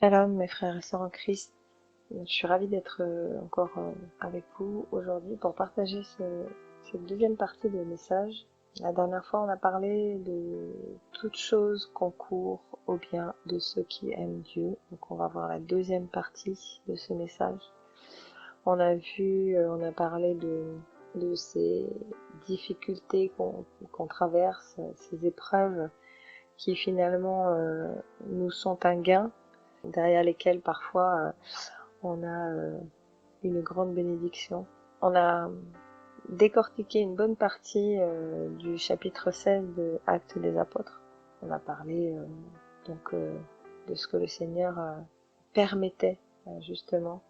Shalom mes frères et sœurs en Christ, je suis ravie d'être encore avec vous aujourd'hui pour partager cette deuxième partie de message. La dernière fois on a parlé de toutes choses concourent au bien de ceux qui aiment Dieu, donc on va voir la deuxième partie de ce message. On a parlé de ces difficultés qu'on traverse, ces épreuves qui finalement nous sont un gain, derrière lesquels parfois on a une grande bénédiction. On a décortiqué une bonne partie du chapitre 16 de Actes des Apôtres. On a parlé de ce que le Seigneur permettait justement,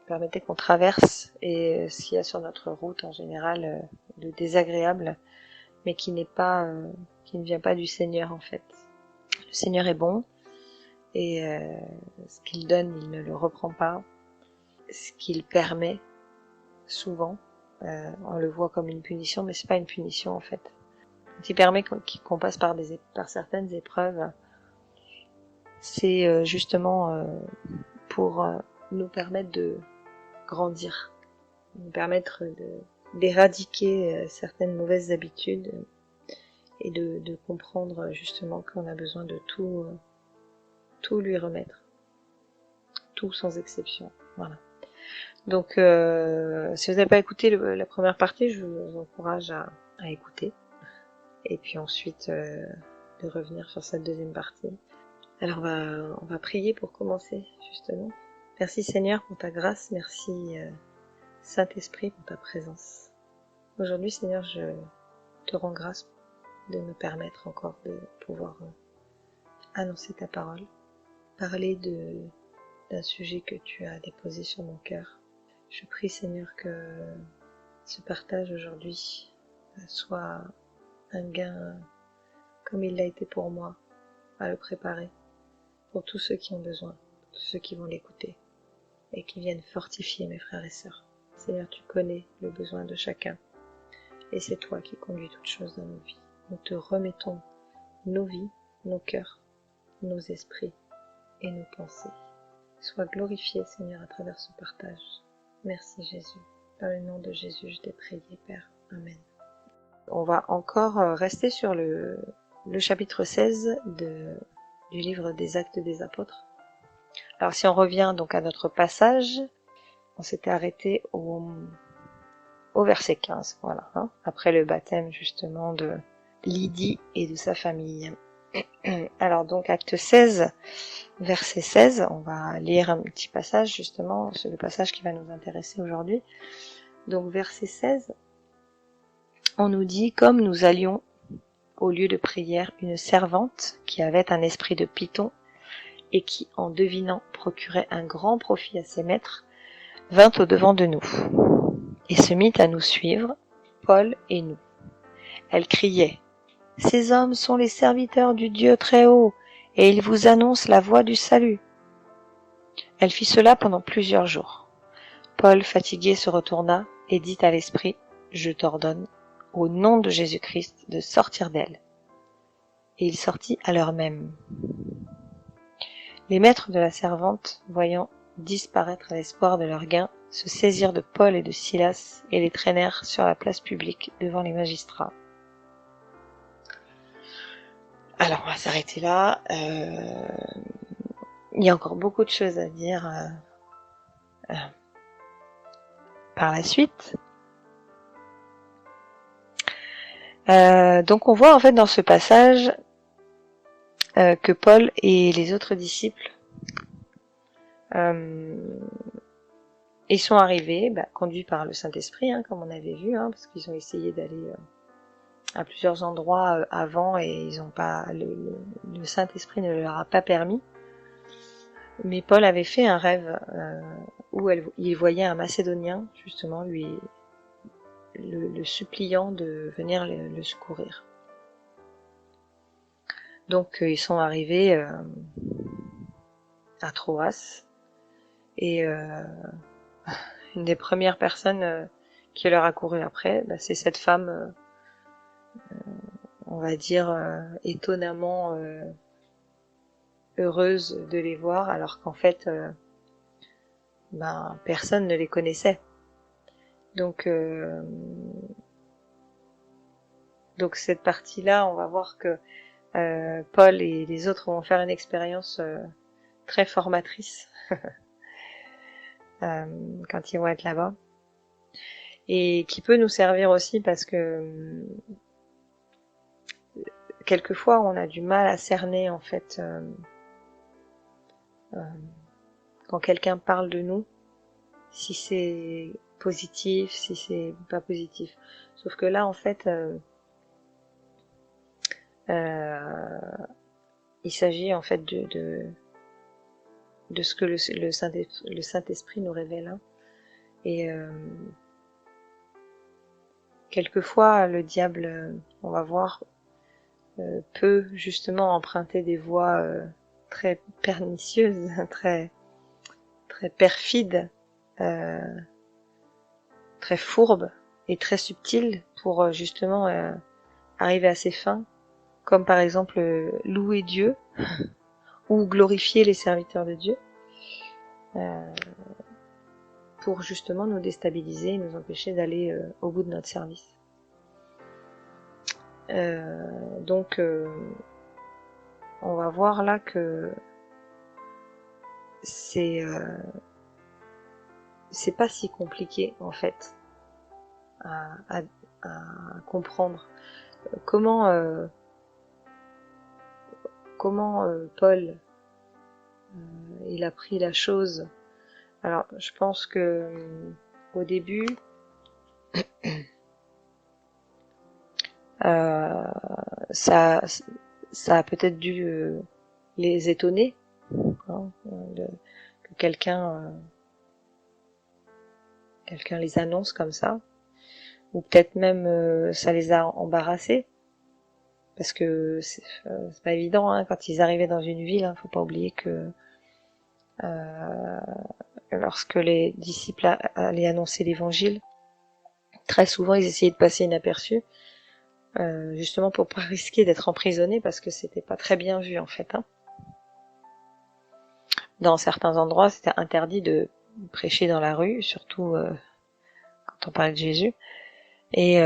permettait qu'on traverse et ce qu'il y a sur notre route en général de désagréable, mais qui n'est pas, qui ne vient pas du Seigneur en fait. Le Seigneur est bon et ce qu'il donne, il ne le reprend pas. Ce qu'il permet, souvent, on le voit comme une punition, mais c'est pas une punition en fait. Quand il permet qu'on passe par certaines épreuves, c'est justement pour nous permettre de grandir, nous permettre d'éradiquer certaines mauvaises habitudes et de comprendre justement qu'on a besoin de tout lui remettre, tout sans exception. Voilà. Donc, si vous n'avez pas écouté la première partie, je vous encourage à écouter. Et puis ensuite, de revenir sur cette deuxième partie. Alors, on va prier pour commencer, justement. Merci Seigneur pour ta grâce. Merci Saint-Esprit pour ta présence. Aujourd'hui, Seigneur, je te rends grâce de me permettre encore de pouvoir annoncer ta parole. Parler d'un sujet que tu as déposé sur mon cœur. Je prie Seigneur que ce partage aujourd'hui soit un gain comme il l'a été pour moi à le préparer pour tous ceux qui ont besoin, tous ceux qui vont l'écouter et qui viennent fortifier mes frères et sœurs. Seigneur, tu connais le besoin de chacun et c'est toi qui conduis toutes choses dans nos vies. Nous te remettons nos vies, nos cœurs, nos esprits et nos pensées. Sois glorifié Seigneur à travers ce partage. Merci Jésus. Dans le nom de Jésus, je t'ai prié, Père. Amen. On va encore rester sur le chapitre 16 du livre des Actes des Apôtres. Alors si on revient donc à notre passage, on s'était arrêté au verset 15, voilà, hein, après le baptême justement de Lydie et de sa famille. Alors donc acte 16, verset 16, on va lire un petit passage justement, c'est le passage qui va nous intéresser aujourd'hui. Donc verset 16, on nous dit: comme nous allions au lieu de prière, une servante qui avait un esprit de python et qui, en devinant, procurait un grand profit à ses maîtres, vint au devant de nous et se mit à nous suivre, Paul et nous. Elle criait: ces hommes sont les serviteurs du Dieu très haut et ils vous annoncent la voie du salut. Elle fit cela pendant plusieurs jours. Paul, fatigué, se retourna et dit à l'esprit: je t'ordonne, au nom de Jésus-Christ, de sortir d'elle. Et il sortit à l'heure même. Les maîtres de la servante, voyant disparaître l'espoir de leur gain, se saisirent de Paul et de Silas et les traînèrent sur la place publique devant les magistrats. Alors on va s'arrêter là. Il y a encore beaucoup de choses à dire par la suite. Donc on voit en fait dans ce passage que Paul et les autres disciples ils sont arrivés, conduits par le Saint-Esprit, comme on avait vu, parce qu'ils ont essayé d'aller à plusieurs endroits avant et ils ont pas, le Saint-Esprit ne leur a pas permis. Mais Paul avait fait un rêve où il voyait un Macédonien justement le suppliant de venir le secourir. Donc ils sont arrivés à Troas et une des premières personnes qui leur a couru après, c'est cette femme, on va dire étonnamment heureuse de les voir, alors qu'en fait, personne ne les connaissait. Donc cette partie-là, on va voir que Paul et les autres vont faire une expérience très formatrice quand ils vont être là-bas, et qui peut nous servir aussi parce que quelquefois on a du mal à cerner en fait quand quelqu'un parle de nous, si c'est positif, si c'est pas positif. Sauf que là en fait il s'agit en fait de ce que le Saint-Esprit nous révèle, hein. Et quelquefois le diable, on va voir, peut justement emprunter des voies très pernicieuses, très très perfides, très fourbes et très subtiles pour justement arriver à ses fins, comme par exemple louer Dieu ou glorifier les serviteurs de Dieu, pour justement nous déstabiliser et nous empêcher d'aller au bout de notre service. Donc on va voir là que c'est pas si compliqué en fait à comprendre comment Paul il a pris la chose. Alors je pense que au début ça a peut-être dû les étonner, hein, que quelqu'un les annonce comme ça, ou peut-être même ça les a embarrassés, parce que c'est pas évident, hein, quand ils arrivaient dans une ville, hein, faut pas oublier que lorsque les disciples allaient annoncer l'évangile, très souvent ils essayaient de passer inaperçus, justement pour pas risquer d'être emprisonnés, parce que c'était pas très bien vu en fait, hein. Dans certains endroits, c'était interdit de prêcher dans la rue, surtout quand on parlait de Jésus. Et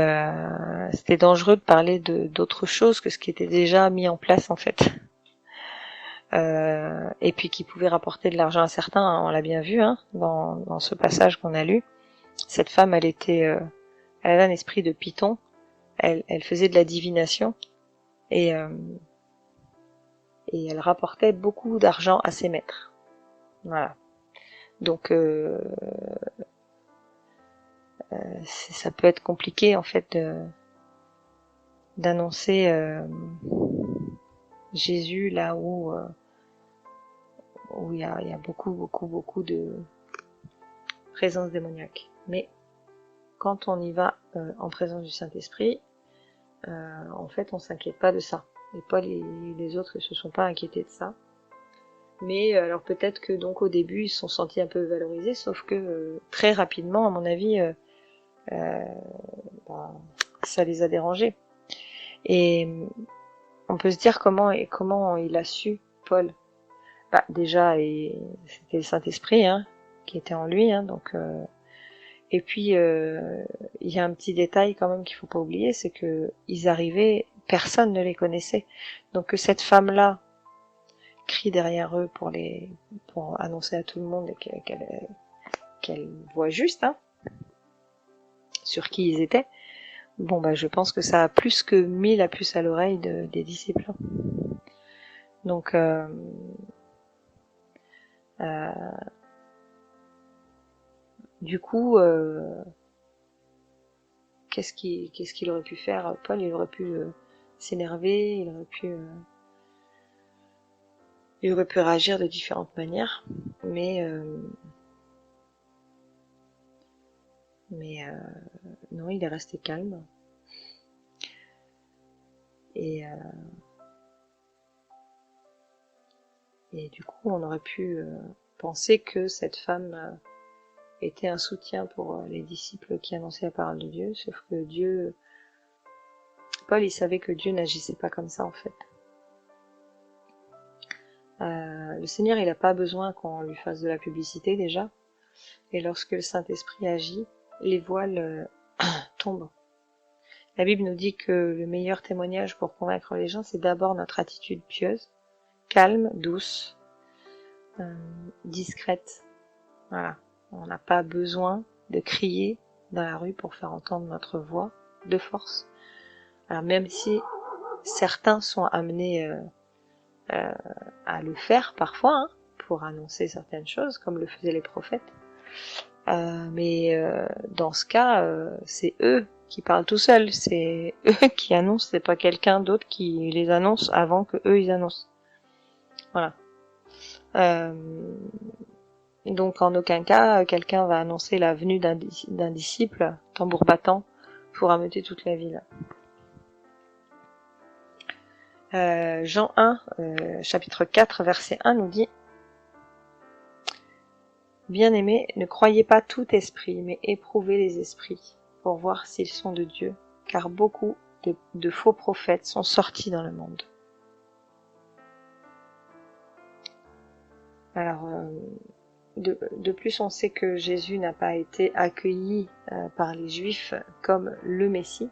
c'était dangereux de parler d'autre chose que ce qui était déjà mis en place en fait. Et puis qui pouvait rapporter de l'argent à certains, hein, on l'a bien vu, hein, dans ce passage qu'on a lu. Cette femme, elle avait un esprit de python, elle faisait de la divination, et elle rapportait beaucoup d'argent à ses maîtres. Voilà. Donc ça peut être compliqué en fait d'annoncer Jésus là où il y a beaucoup de présence démoniaque. Mais quand on y va en présence du Saint-Esprit, en fait on s'inquiète pas de ça. Et Paul et les autres ne se sont pas inquiétés de ça. Mais alors peut-être que donc au début ils se sont sentis un peu valorisés, sauf que très rapidement, à mon avis, ça les a dérangés. Et on peut se dire comment il a su, Paul. Déjà, c'était le Saint-Esprit, hein, qui était en lui, hein, donc. Et puis il y a un petit détail quand même qu'il faut pas oublier, c'est que ils arrivaient, personne ne les connaissait. Donc que cette femme-là crie derrière eux pour annoncer à tout le monde qu'elle voit juste, hein, sur qui ils étaient. Bon je pense que ça a plus que mis la puce à l'oreille des disciples. Donc du coup, qu'est-ce qu'il aurait pu faire, Paul? Il aurait pu s'énerver, il aurait pu réagir de différentes manières, mais non, il est resté calme. Et du coup, on aurait pu penser que cette femme était un soutien pour les disciples qui annonçaient la parole de Dieu, sauf que Paul, il savait que Dieu n'agissait pas comme ça en fait. Le Seigneur, il n'a pas besoin qu'on lui fasse de la publicité déjà. Et lorsque le Saint-Esprit agit, les voiles tombent. La Bible nous dit que le meilleur témoignage pour convaincre les gens, c'est d'abord notre attitude pieuse, calme, douce, discrète. Voilà. On n'a pas besoin de crier dans la rue pour faire entendre notre voix de force. Alors même si certains sont amenés à le faire parfois, hein, pour annoncer certaines choses, comme le faisaient les prophètes, mais dans ce cas, c'est eux qui parlent tout seuls, c'est eux qui annoncent, c'est pas quelqu'un d'autre qui les annonce avant que eux ils annoncent. Voilà. Donc en aucun cas, quelqu'un va annoncer la venue d'un disciple, tambour battant, pour ameuter toute la ville. Jean 1, chapitre 4, verset 1 nous dit: Bien-aimés, ne croyez pas tout esprit, mais éprouvez les esprits, pour voir s'ils sont de Dieu, car beaucoup de faux prophètes sont sortis dans le monde. Alors, de plus, on sait que Jésus n'a pas été accueilli par les Juifs comme le Messie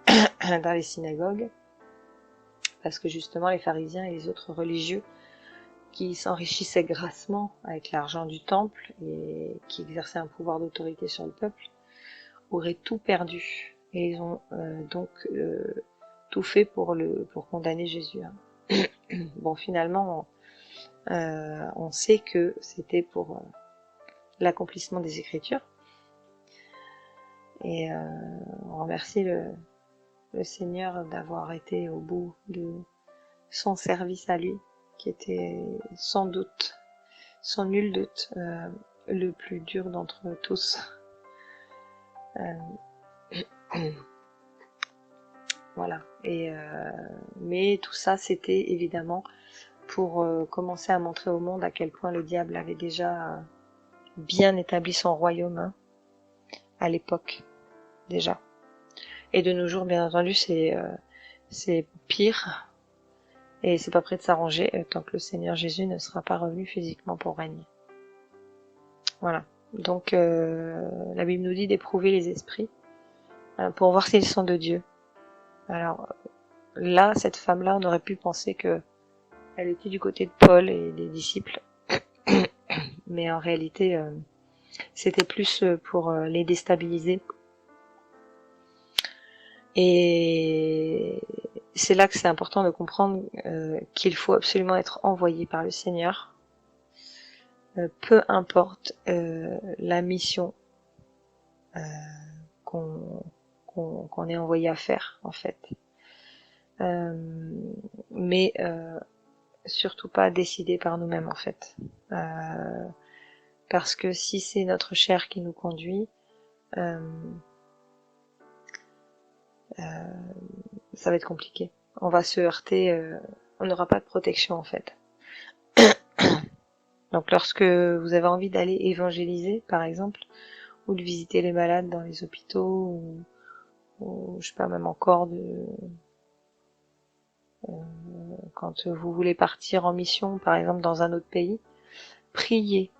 dans les synagogues, parce que justement les pharisiens et les autres religieux qui s'enrichissaient grassement avec l'argent du temple et qui exerçaient un pouvoir d'autorité sur le peuple auraient tout perdu, et ils ont donc tout fait pour condamner Jésus. Bon, finalement, on sait que c'était pour l'accomplissement des Écritures, et on remercie le Seigneur d'avoir été au bout de son service à lui, qui était sans doute, sans nul doute, le plus dur d'entre tous. Voilà. Mais tout ça, c'était évidemment pour commencer à montrer au monde à quel point le diable avait déjà bien établi son royaume, hein, à l'époque déjà. Et de nos jours, bien entendu, c'est pire, et c'est pas prêt de s'arranger tant que le Seigneur Jésus ne sera pas revenu physiquement pour régner. Voilà. Donc la Bible nous dit d'éprouver les esprits pour voir s'ils sont de Dieu. Alors là, cette femme-là, on aurait pu penser que elle était du côté de Paul et des disciples, mais en réalité, c'était plus pour les déstabiliser. Et c'est là que c'est important de comprendre qu'il faut absolument être envoyé par le Seigneur, peu importe la mission qu'on est envoyé à faire, en fait. Mais surtout pas décidé par nous-mêmes, en fait. Parce que si c'est notre chair qui nous conduit, ça va être compliqué. On va se heurter, on n'aura pas de protection, en fait. Donc lorsque vous avez envie d'aller évangéliser, par exemple, ou de visiter les malades dans les hôpitaux, ou je sais pas, même encore quand vous voulez partir en mission, par exemple, dans un autre pays, priez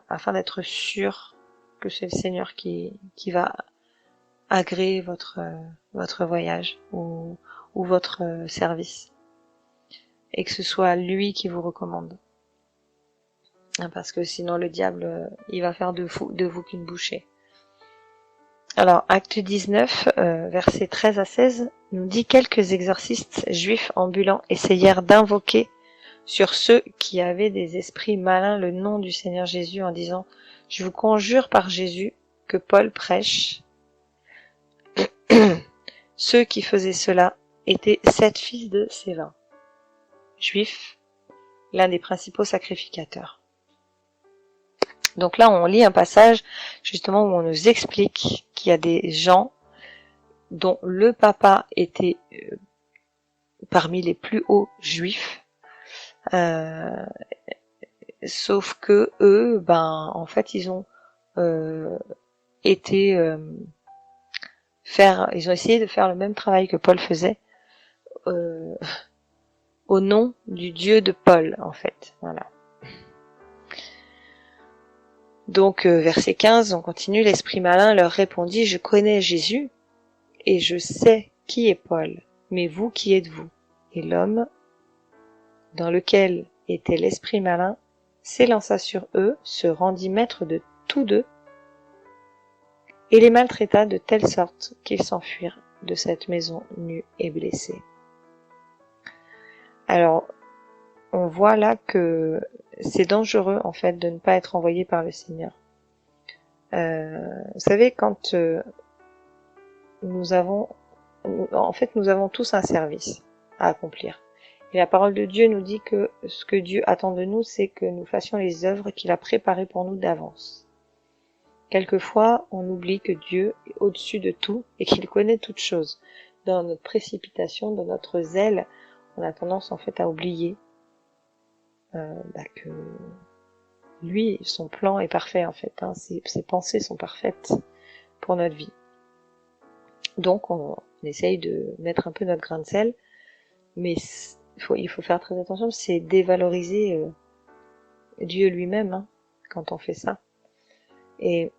afin d'être sûr que c'est le Seigneur qui va agréer votre voyage ou votre service, et que ce soit lui qui vous recommande. Parce que sinon le diable, il va faire de vous qu'une bouchée. Alors, Acte 19, versets 13 à 16, nous dit: quelques exorcistes juifs ambulants essayèrent d'invoquer sur ceux qui avaient des esprits malins le nom du Seigneur Jésus en disant: je vous conjure par Jésus que Paul prêche. Ceux qui faisaient cela étaient 7 fils de Sévin, juifs, l'un des principaux sacrificateurs. Donc là, on lit un passage justement où on nous explique qu'il y a des gens dont le papa était parmi les plus hauts juifs, sauf que eux, en fait, ils ont ils ont essayé de faire le même travail que Paul faisait au nom du Dieu de Paul, en fait. Voilà. Donc, verset 15, on continue. L'esprit malin leur répondit, je connais Jésus et je sais qui est Paul, mais vous, qui êtes-vous? Et l'homme, dans lequel était l'esprit malin, s'élança sur eux, se rendit maître de tous deux, et les maltraita de telle sorte qu'ils s'enfuirent de cette maison nus et blessés. Alors, on voit là que c'est dangereux, en fait, de ne pas être envoyé par le Seigneur. Vous savez, quand nous avons tous un service à accomplir. Et la parole de Dieu nous dit que ce que Dieu attend de nous, c'est que nous fassions les œuvres qu'il a préparées pour nous d'avance. Quelquefois, on oublie que Dieu est au-dessus de tout et qu'il connaît toutes choses. Dans notre précipitation, dans notre zèle, on a tendance en fait à oublier que lui, son plan est parfait en fait. Ses pensées sont parfaites pour notre vie. Donc, on essaye de mettre un peu notre grain de sel, mais il faut faire très attention, c'est dévaloriser Dieu lui-même quand on fait ça. Et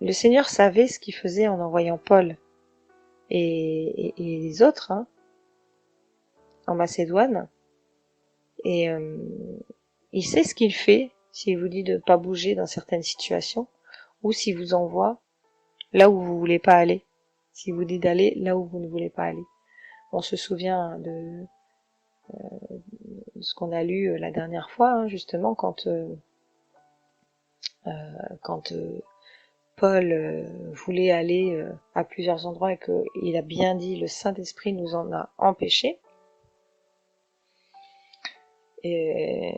le Seigneur savait ce qu'il faisait en envoyant Paul et les autres en Macédoine. Et il sait ce qu'il fait s'il vous dit de ne pas bouger dans certaines situations ou s'il vous envoie là où vous voulez pas aller. S'il vous dit d'aller là où vous ne voulez pas aller. On se souvient de ce qu'on a lu la dernière fois, justement, quand Paul voulait aller à plusieurs endroits et qu'il a bien dit le Saint-Esprit nous en a empêchés. Et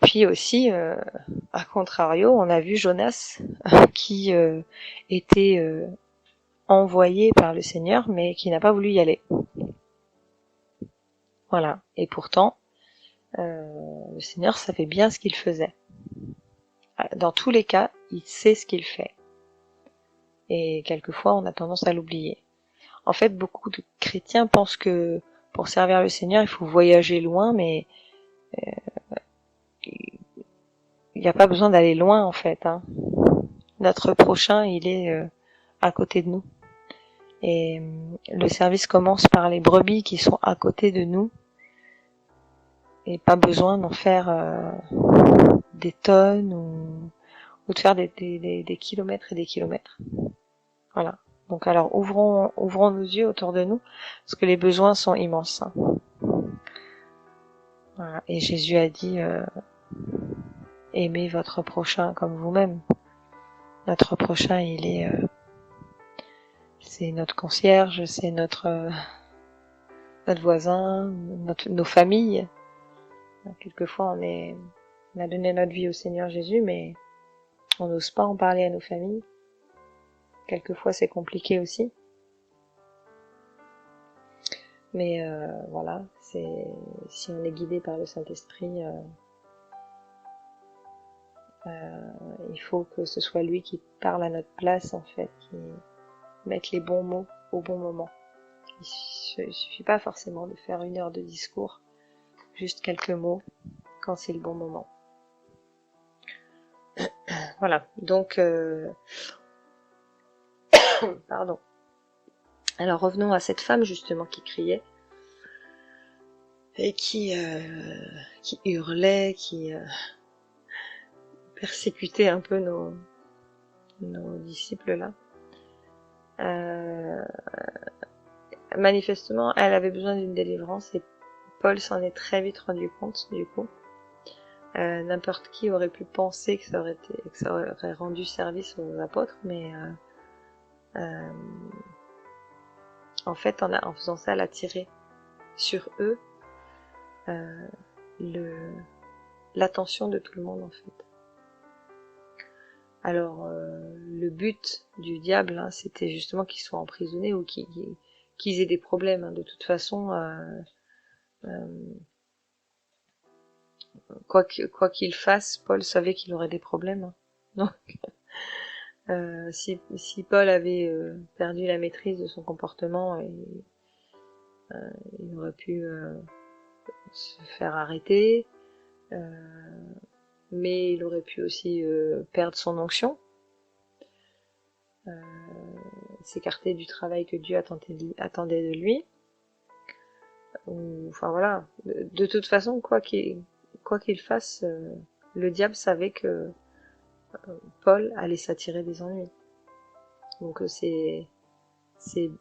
puis aussi, à contrario, on a vu Jonas qui était envoyé par le Seigneur, mais qui n'a pas voulu y aller. Voilà. Et pourtant, le Seigneur savait bien ce qu'il faisait. Dans tous les cas, il sait ce qu'il fait. Et quelquefois, on a tendance à l'oublier. En fait, beaucoup de chrétiens pensent que pour servir le Seigneur, il faut voyager loin, mais il n'y a pas besoin d'aller loin, en fait. Notre prochain, il est à côté de nous. Et le service commence par les brebis qui sont à côté de nous. Et pas besoin d'en faire des tonnes ou de faire des kilomètres et des kilomètres. Voilà. Donc alors ouvrons nos yeux autour de nous, parce que les besoins sont immenses. Voilà. Et Jésus a dit aimez votre prochain comme vous-même. Notre prochain, il est c'est notre concierge, c'est notre voisin, nos familles. Quelquefois on a donné notre vie au Seigneur Jésus, mais on n'ose pas en parler à nos familles. Quelquefois c'est compliqué aussi. Mais voilà, si on est guidé par le Saint-Esprit, il faut que ce soit lui qui parle à notre place, en fait, qui mette les bons mots au bon moment. Il suffit pas forcément de faire 1 heure de discours, juste quelques mots quand c'est le bon moment. Voilà, donc pardon. Alors revenons à cette femme justement qui criait et qui hurlait, qui persécutait un peu nos disciples là. Manifestement, elle avait besoin d'une délivrance et Paul s'en est très vite rendu compte du coup. N'importe qui aurait pu penser que ça aurait rendu service aux apôtres, mais en fait, en faisant ça, elle a tiré sur eux l'attention de tout le monde en fait. Alors le but du diable, c'était justement qu'ils soient emprisonnés ou qu'ils aient des problèmes. De toute façon, quoi qu'il fasse, Paul savait qu'il aurait des problèmes. Donc si Paul avait perdu la maîtrise de son comportement et Il aurait pu se faire arrêter, mais il aurait pu aussi perdre son onction, s'écarter du travail que Dieu attendait de lui. Enfin voilà, de toute façon, quoi qu'il fasse, le diable savait que Paul allait s'attirer des ennuis. Donc c'est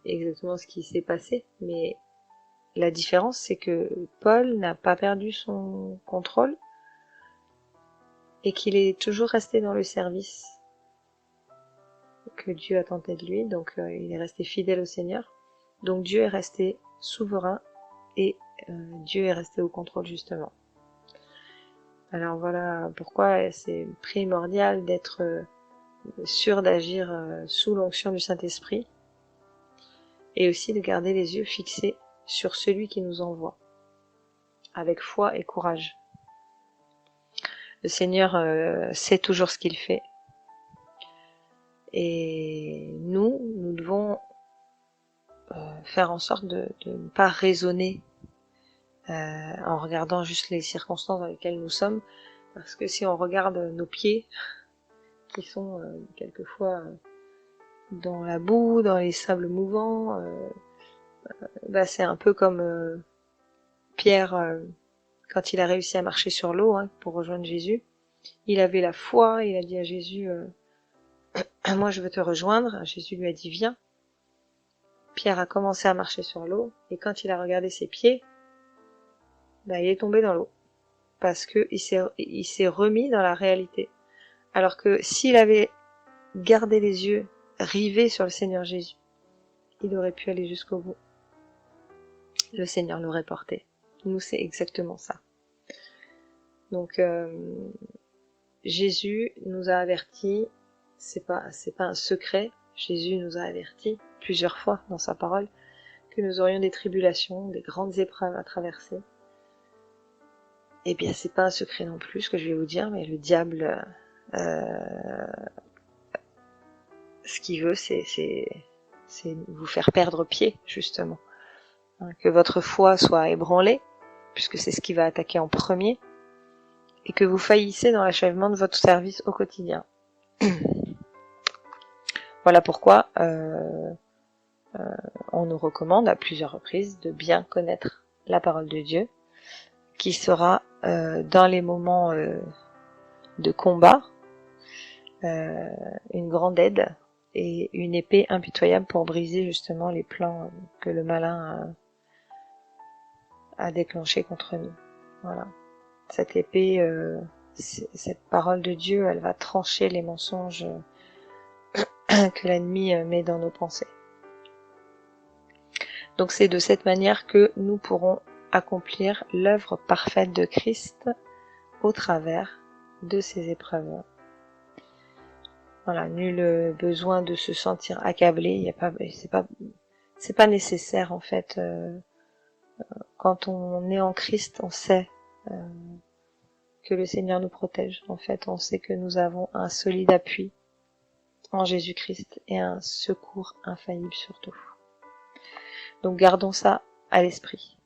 exactement ce qui s'est passé, mais la différence c'est que Paul n'a pas perdu son contrôle et qu'il est toujours resté dans le service que Dieu attendait de lui, donc il est resté fidèle au Seigneur. Donc Dieu est resté souverain et Dieu est resté au contrôle justement. Alors voilà pourquoi c'est primordial d'être sûr d'agir sous l'onction du Saint-Esprit et aussi de garder les yeux fixés sur celui qui nous envoie, avec foi et courage. Le Seigneur sait toujours ce qu'il fait et nous devons faire en sorte de ne pas raisonner en regardant juste les circonstances dans lesquelles nous sommes, parce que si on regarde nos pieds, qui sont quelquefois dans la boue, dans les sables mouvants, c'est un peu comme Pierre quand il a réussi à marcher sur l'eau pour rejoindre Jésus. Il avait la foi, il a dit à Jésus moi je veux te rejoindre. Jésus lui a dit viens. Pierre a commencé à marcher sur l'eau et quand il a regardé ses pieds, il est tombé dans l'eau parce que il s'est remis dans la réalité. Alors que s'il avait gardé les yeux rivés sur le Seigneur Jésus, il aurait pu aller jusqu'au bout. Le Seigneur l'aurait porté. Nous, c'est exactement ça. Donc Jésus nous a avertis, c'est pas un secret, Jésus nous a avertis plusieurs fois dans sa parole que nous aurions des tribulations, des grandes épreuves à traverser. Eh bien, c'est pas un secret non plus ce que je vais vous dire, mais le diable, ce qu'il veut, c'est vous faire perdre pied, justement. Que votre foi soit ébranlée, puisque c'est ce qui va attaquer en premier, et que vous faillissez dans l'achèvement de votre service au quotidien. Voilà pourquoi on nous recommande à plusieurs reprises de bien connaître la parole de Dieu, qui sera dans les moments de combat une grande aide et une épée impitoyable pour briser justement les plans que le malin a déclenchés contre nous. Voilà. Cette épée, cette parole de Dieu, elle va trancher les mensonges que l'ennemi met dans nos pensées. Donc c'est de cette manière que nous pourrons accomplir l'œuvre parfaite de Christ au travers de ces épreuves. Voilà, nul besoin de se sentir accablé, c'est pas nécessaire en fait. Quand on est en Christ, on sait que le Seigneur nous protège. En fait, on sait que nous avons un solide appui en Jésus-Christ et un secours infaillible surtout. Donc gardons ça à l'esprit.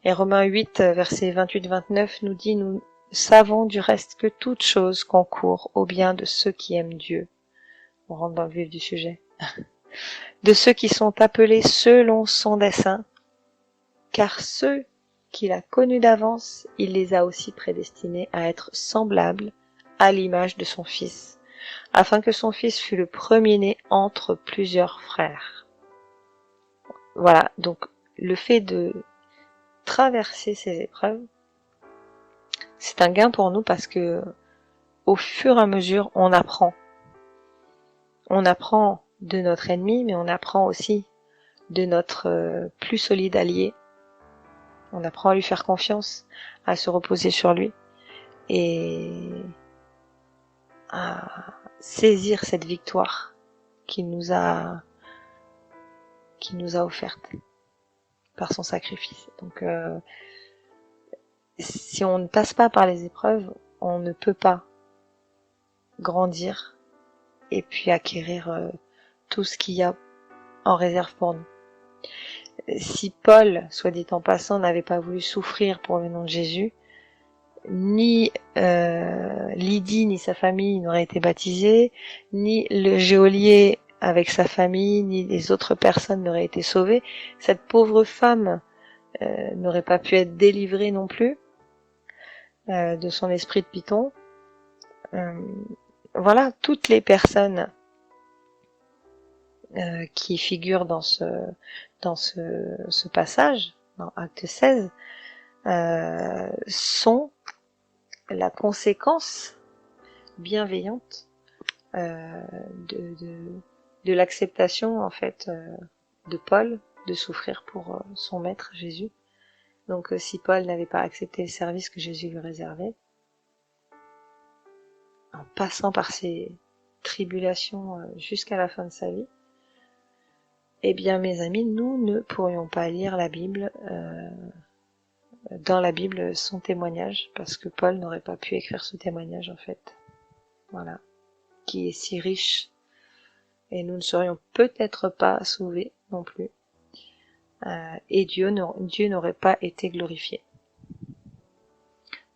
Et Romains 8, versets 28-29 nous dit, nous savons du reste que toute chose concourt au bien de ceux qui aiment Dieu. On rentre dans le vif du sujet. De ceux qui sont appelés selon son dessein, car ceux qu'il a connus d'avance, il les a aussi prédestinés à être semblables à l'image de son Fils, afin que son Fils fût le premier-né entre plusieurs frères. Voilà, donc le fait de traverser ces épreuves, c'est un gain pour nous parce que au fur et à mesure, on apprend. On apprend de notre ennemi, mais on apprend aussi de notre plus solide allié. On apprend à lui faire confiance, à se reposer sur lui et à saisir cette victoire qu'il nous a offerte par son sacrifice. Donc si on ne passe pas par les épreuves, on ne peut pas grandir et puis acquérir tout ce qu'il y a en réserve pour nous. Si Paul, soit dit en passant, n'avait pas voulu souffrir pour le nom de Jésus, ni Lydie ni sa famille n'auraient été baptisés, ni le geôlier avec sa famille, ni les autres personnes n'auraient été sauvées. Cette pauvre femme n'aurait pas pu être délivrée non plus de son esprit de python. Voilà, toutes les personnes qui figurent dans ce passage, dans Acte 16, sont la conséquence bienveillante de l'acceptation en fait de Paul de souffrir pour son maître Jésus. Donc si Paul n'avait pas accepté le service que Jésus lui réservait, en passant par ces tribulations jusqu'à la fin de sa vie, eh bien mes amis, nous ne pourrions pas lire la Bible dans la Bible son témoignage, parce que Paul n'aurait pas pu écrire ce témoignage en fait. Voilà. Qui est si riche, et nous ne serions peut-être pas sauvés non plus, et Dieu n'aurait pas été glorifié.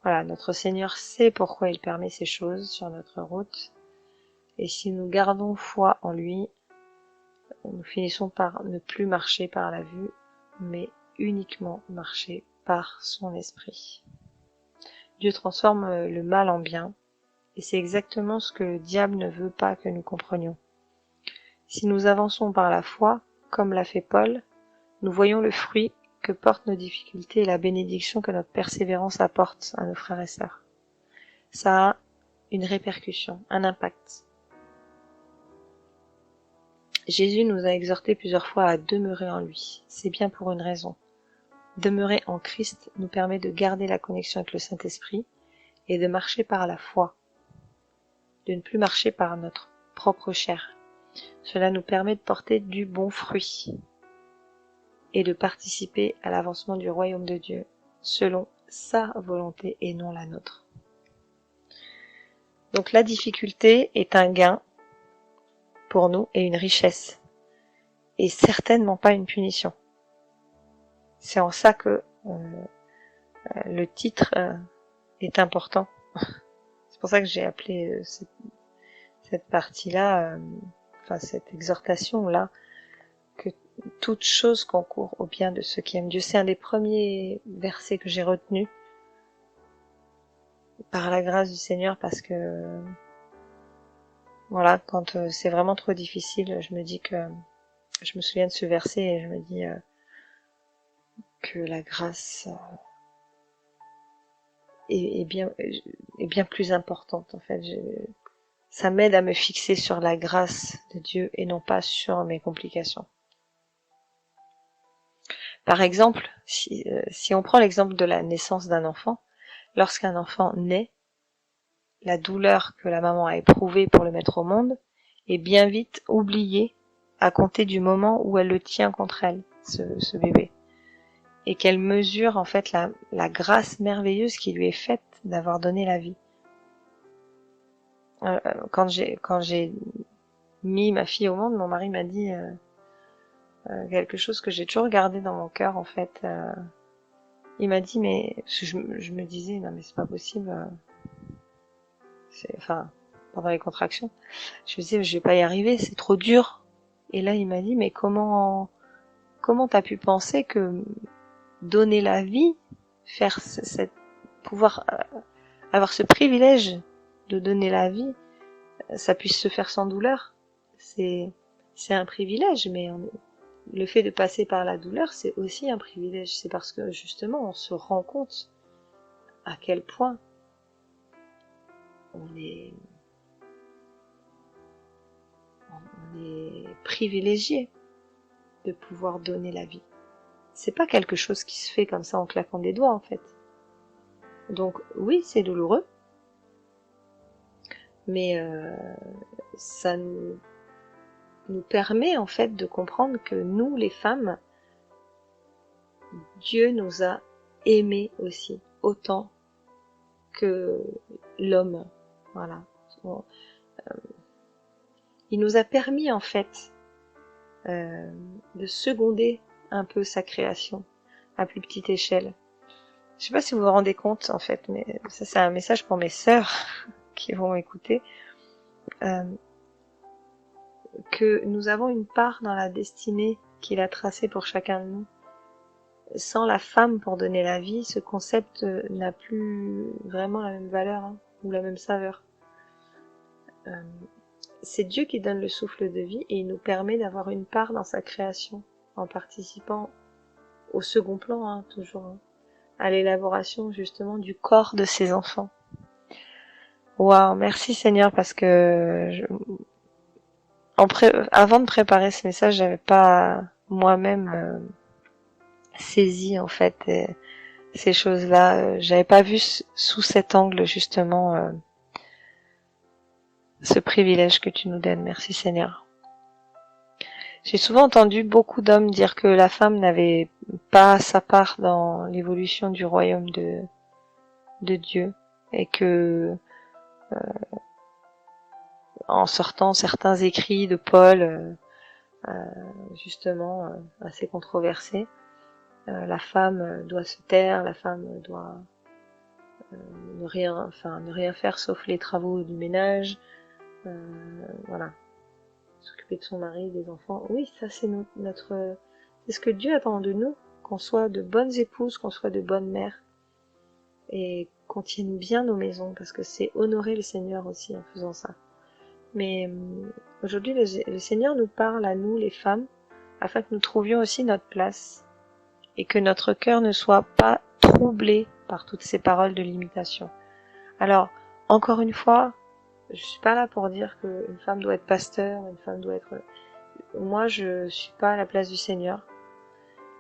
Voilà, notre Seigneur sait pourquoi il permet ces choses sur notre route, et si nous gardons foi en lui, nous finissons par ne plus marcher par la vue, mais uniquement marcher par son esprit. Dieu transforme le mal en bien, et c'est exactement ce que le diable ne veut pas que nous comprenions. Si nous avançons par la foi, comme l'a fait Paul, nous voyons le fruit que portent nos difficultés et la bénédiction que notre persévérance apporte à nos frères et sœurs. Ça a une répercussion, un impact. Jésus nous a exhortés plusieurs fois à demeurer en lui. C'est bien pour une raison. Demeurer en Christ nous permet de garder la connexion avec le Saint-Esprit et de marcher par la foi, de ne plus marcher par notre propre chair. Cela nous permet de porter du bon fruit et de participer à l'avancement du royaume de Dieu selon sa volonté et non la nôtre. Donc la difficulté est un gain pour nous et une richesse, et certainement pas une punition. C'est en ça que le titre est important. C'est pour ça que j'ai appelé cette partie-là, cette exhortation-là, que toute chose concourt au bien de ceux qui aiment Dieu. C'est un des premiers versets que j'ai retenu par la grâce du Seigneur, parce que voilà, quand c'est vraiment trop difficile, je me souviens de ce verset et je me dis que la grâce est bien plus importante en fait. Ça m'aide à me fixer sur la grâce de Dieu et non pas sur mes complications. Par exemple, si on prend l'exemple de la naissance d'un enfant, lorsqu'un enfant naît, la douleur que la maman a éprouvée pour le mettre au monde est bien vite oubliée à compter du moment où elle le tient contre elle, ce bébé, et qu'elle mesure en fait la grâce merveilleuse qui lui est faite d'avoir donné la vie. Quand j'ai mis ma fille au monde, mon mari m'a dit quelque chose que j'ai toujours gardé dans mon cœur en fait. Il m'a dit, mais je me disais non mais c'est pas possible. Pendant les contractions, je me disais je vais pas y arriver, c'est trop dur. Et là il m'a dit mais comment t'as pu penser que donner la vie, faire pouvoir avoir ce privilège de donner la vie, ça puisse se faire sans douleur? C'est un privilège, mais le fait de passer par la douleur, c'est aussi un privilège. C'est parce que justement, on se rend compte à quel point on est privilégié de pouvoir donner la vie. C'est pas quelque chose qui se fait comme ça en claquant des doigts, en fait. Donc oui, c'est douloureux, mais ça nous permet en fait de comprendre que nous, les femmes, Dieu nous a aimés aussi, autant que l'homme. Voilà. Il nous a permis en fait de seconder un peu sa création à plus petite échelle. Je sais pas si vous vous rendez compte en fait, mais ça c'est un message pour mes sœurs qui vont écouter, que nous avons une part dans la destinée qu'il a tracée pour chacun de nous. Sans la femme pour donner la vie, ce concept n'a plus vraiment la même valeur ou la même saveur. C'est Dieu qui donne le souffle de vie et il nous permet d'avoir une part dans sa création en participant au second plan, toujours, à l'élaboration justement du corps de ses enfants. Waouh, merci Seigneur parce que avant de préparer ce message, j'avais pas moi-même saisi en fait ces choses-là. J'avais pas vu sous cet angle justement ce privilège que tu nous donnes. Merci Seigneur. J'ai souvent entendu beaucoup d'hommes dire que la femme n'avait pas sa part dans l'évolution du royaume de Dieu et que en sortant certains écrits de Paul justement assez controversés, la femme doit se taire, la femme doit ne rien faire sauf les travaux du ménage, voilà, s'occuper de son mari, des enfants. Oui, ça c'est c'est ce que Dieu attend de nous, qu'on soit de bonnes épouses, qu'on soit de bonnes mères, et qu'on tienne bien nos maisons, parce que c'est honorer le Seigneur aussi en faisant ça. Mais aujourd'hui, le Seigneur nous parle à nous, les femmes, afin que nous trouvions aussi notre place, et que notre cœur ne soit pas troublé par toutes ces paroles de limitation. Alors, encore une fois, je suis pas là pour dire qu'une femme doit être pasteur, une femme doit être... Moi, je suis pas à la place du Seigneur.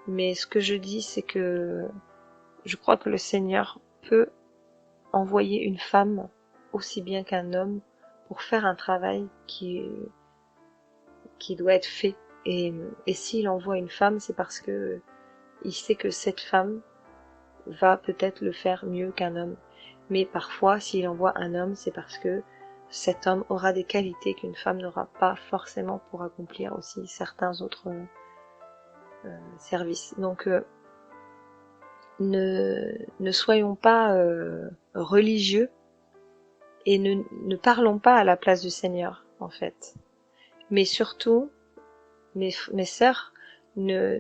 Mais ce que je dis, c'est que je crois que le Seigneur peut envoyer une femme aussi bien qu'un homme pour faire un travail qui doit être fait. Et s'il envoie une femme, c'est parce que il sait que cette femme va peut-être le faire mieux qu'un homme. Mais parfois, s'il envoie un homme, c'est parce que cet homme aura des qualités qu'une femme n'aura pas forcément pour accomplir aussi certains autres services. Donc, ne soyons pas religieux et ne parlons pas à la place du Seigneur, en fait. Mais surtout, mes sœurs, ne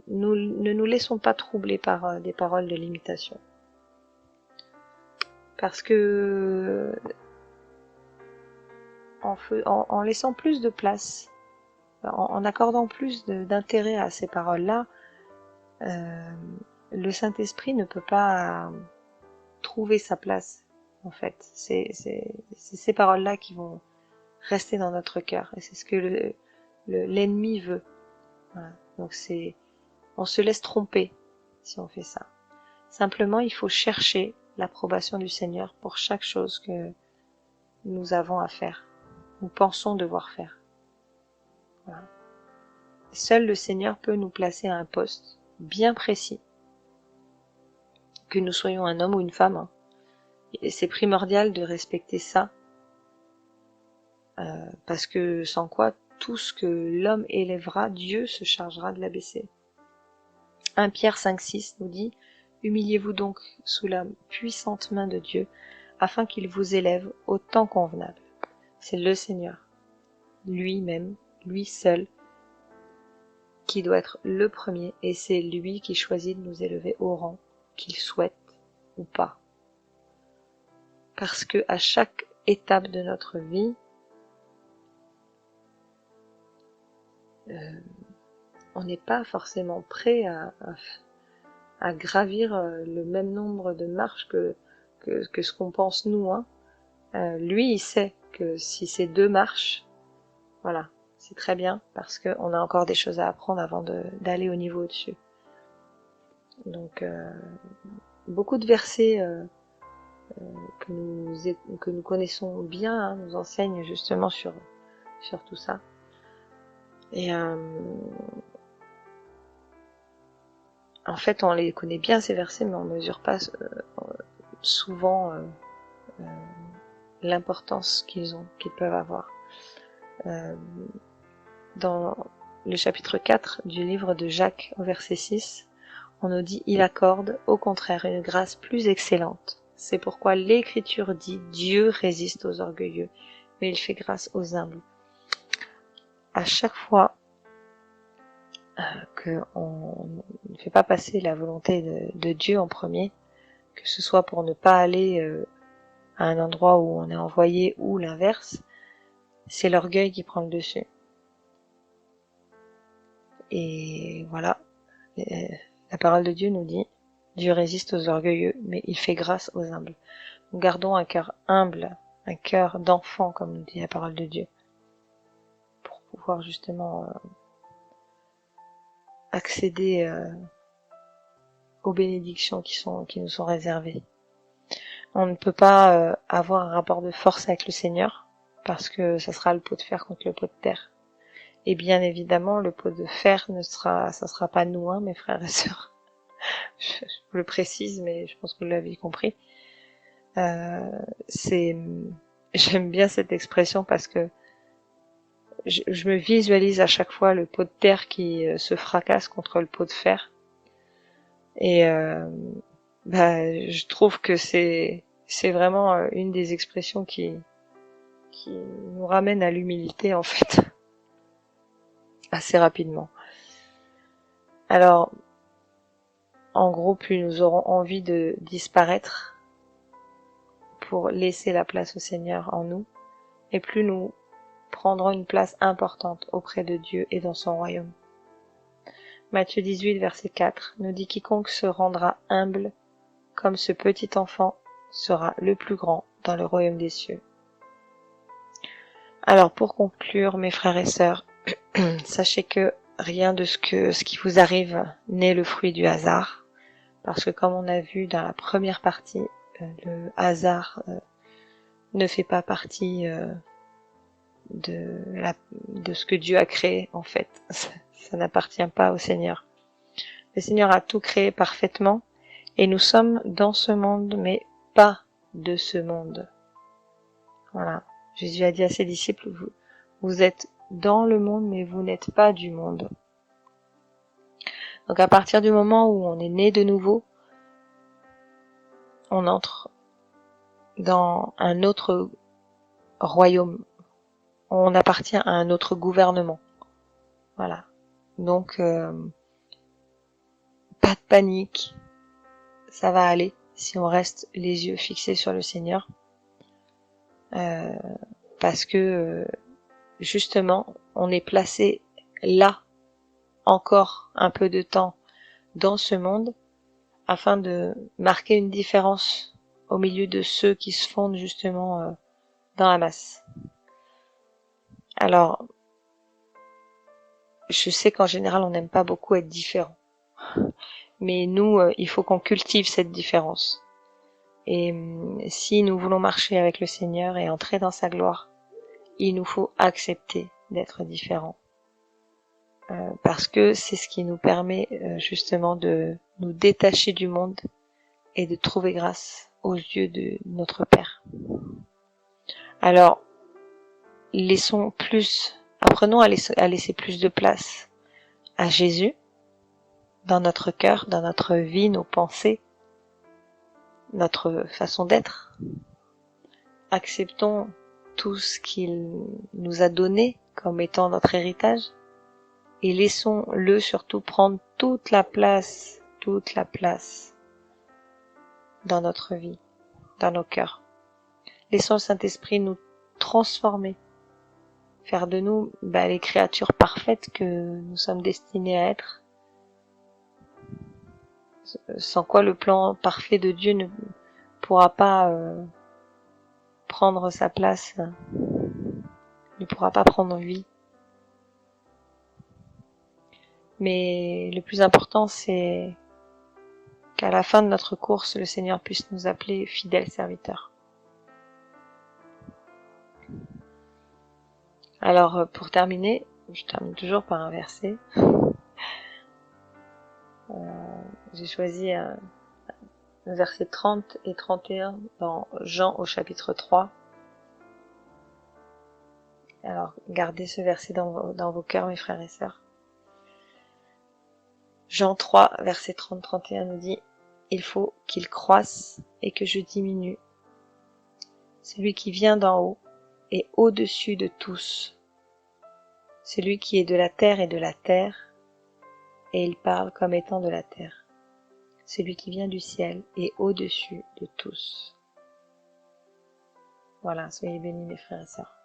nous laissons pas troubler par des paroles de limitation. Parce que en laissant plus de place, en accordant plus d'intérêt à ces paroles-là, le Saint-Esprit ne peut pas trouver sa place, en fait. C'est ces paroles-là qui vont rester dans notre cœur, et c'est ce que l'ennemi veut. Voilà. Donc on se laisse tromper si on fait ça. Simplement, il faut chercher l'approbation du Seigneur pour chaque chose que nous avons à faire, nous pensons devoir faire. Voilà. Seul le Seigneur peut nous placer à un poste bien précis, que nous soyons un homme ou une femme. Et c'est primordial de respecter ça, parce que sans quoi, tout ce que l'homme élèvera, Dieu se chargera de l'abaisser. 1 Pierre 5,6 nous dit « Humiliez-vous donc sous la puissante main de Dieu, afin qu'il vous élève au temps convenable. » C'est le Seigneur, lui-même, lui seul, qui doit être le premier, et c'est lui qui choisit de nous élever au rang qu'il souhaite ou pas. Parce que à chaque étape de notre vie, on n'est pas forcément prêt à gravir le même nombre de marches que ce qu'on pense nous. Lui, il sait que si c'est 2 marches, voilà, c'est très bien, parce qu'on a encore des choses à apprendre avant d'aller au niveau au-dessus. Donc, beaucoup de versets que nous connaissons bien nous enseignent justement sur tout ça. Et en fait, on les connaît bien ces versets, mais on mesure pas souvent l'importance qu'ils peuvent avoir. Dans le chapitre 4 du livre de Jacques au verset 6, on nous dit « Il accorde, au contraire, une grâce plus excellente. C'est pourquoi l'Écriture dit « Dieu résiste aux orgueilleux, mais il fait grâce aux humbles. » À chaque fois qu'on ne fait pas passer la volonté de Dieu en premier, que ce soit pour ne pas aller à un endroit où on est envoyé ou l'inverse, c'est l'orgueil qui prend le dessus. Et voilà, la parole de Dieu nous dit « Dieu résiste aux orgueilleux, mais il fait grâce aux humbles. » Nous gardons un cœur humble, un cœur d'enfant, comme nous dit la parole de Dieu, pour pouvoir justement accéder aux bénédictions qui nous sont réservées. On ne peut pas avoir un rapport de force avec le Seigneur, parce que ça sera le pot de fer contre le pot de terre. Et bien évidemment, le pot de fer ça sera pas nous, hein, mes frères et sœurs. Je le précise, mais je pense que vous l'avez compris. J'aime bien cette expression parce que je me visualise à chaque fois le pot de terre qui se fracasse contre le pot de fer. Et je trouve que c'est vraiment une des expressions qui nous ramène à l'humilité en fait, assez rapidement. Alors, en gros, plus nous aurons envie de disparaître pour laisser la place au Seigneur en nous, et plus nous prendrons une place importante auprès de Dieu et dans son royaume. Matthieu 18, verset 4 nous dit « Quiconque se rendra humble comme ce petit enfant sera le plus grand dans le royaume des cieux. » Alors pour conclure, mes frères et sœurs, sachez que rien de ce qui vous arrive n'est le fruit du hasard, parce que comme on a vu dans la première partie, le hasard ne fait pas partie de ce que Dieu a créé en fait. Ça n'appartient pas au Seigneur. Le Seigneur a tout créé parfaitement et nous sommes dans ce monde mais pas de ce monde. Voilà. Jésus a dit à ses disciples, vous êtes dans le monde mais vous n'êtes pas du monde. Donc à partir du moment où on est né de nouveau, on entre dans un autre royaume. On appartient à un autre gouvernement. Voilà. Donc pas de panique. Ça va aller si on reste les yeux fixés sur le Seigneur. Parce que justement, on est placé là encore un peu de temps dans ce monde afin de marquer une différence au milieu de ceux qui se fondent justement dans la masse. Alors, je sais qu'en général on n'aime pas beaucoup être différent, mais nous, il faut qu'on cultive cette différence. Et si nous voulons marcher avec le Seigneur et entrer dans sa gloire, il nous faut accepter d'être différents. Parce que c'est ce qui nous permet justement de nous détacher du monde et de trouver grâce aux yeux de notre Père. Alors, apprenons à laisser plus de place à Jésus dans notre cœur, dans notre vie, nos pensées, notre façon d'être. Acceptons tout ce qu'il nous a donné comme étant notre héritage et laissons-le surtout prendre toute la place dans notre vie, dans nos cœurs. Laissons le Saint-Esprit nous transformer, faire de nous les créatures parfaites que nous sommes destinés à être, sans quoi le plan parfait de Dieu ne pourra pas prendre sa place, ne pourra pas prendre vie. Mais le plus important, c'est qu'à la fin de notre course, le Seigneur puisse nous appeler fidèles serviteurs. Alors, pour terminer, je termine toujours par un verset. J'ai choisi le verset 30 et 31 dans Jean au chapitre 3. Alors, gardez ce verset dans vos cœurs, mes frères et sœurs. Jean 3, verset 30-31 nous dit « Il faut qu'il croisse et que je diminue. Celui qui vient d'en haut est au-dessus de tous. Celui qui est de la terre est de la terre, et il parle comme étant de la terre. Celui qui vient du ciel est au-dessus de tous. » Voilà, soyez bénis mes frères et sœurs.